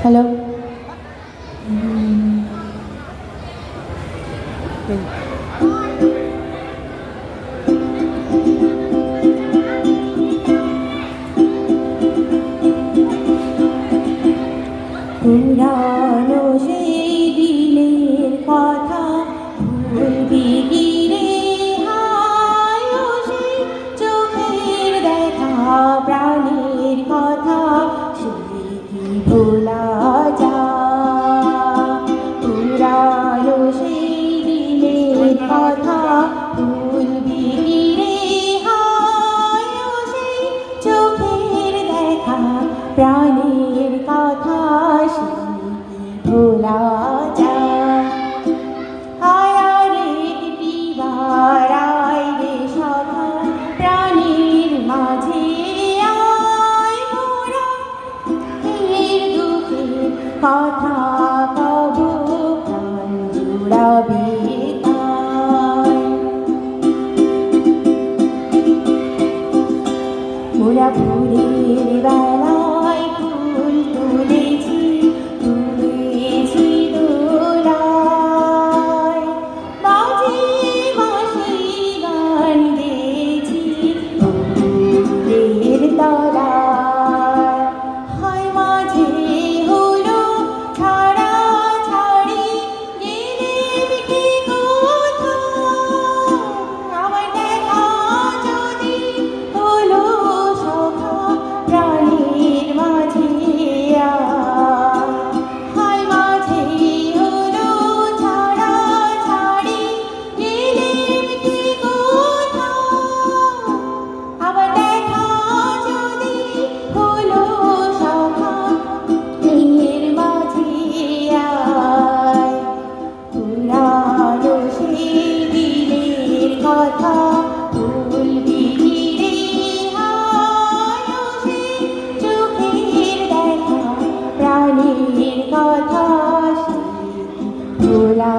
Hello. পুরানো সেই দিনের কথা ভুলবি কি রে হায়, ও সেই চোখের দেখা প্রাণের কথা সেই কি ভোলা যায়? পুরানো সেই দিনের কথা ভুলবি কি রে হায়, ও সেই চোখের দেখা প্রাণের কথা ভোলা যায়? আয় রে একটি বার আয় রে সখা প্রাণীর মাঝে আয়, মোরা এর দুঃখের কথা কবু প্রাণ জুড়াবে তাই। মোরা ভোরের বেলায় ফুল তুলেছি দোলায়, মাঝে মাঝে গান গেয়েছি ফুলের তলায়। হায় মাঝে হলো ছাড়া ছাড়ি গেলেম কি কোথায়, আমার দেখা যদি হলো সখা প্রাণীর মাঝে আয়। হায় মাঝে হলো ছাড়া ছাড়ি গেলেম কি কোথায়, আবার দেখা যদি হলো সখা প্রাণীর মাঝে আয়। পুরানো সেই দিনের কথা ভুলবি কি রে হায়, ও সেই চোখের দেখা প্রাণের কথা সেই ভোলা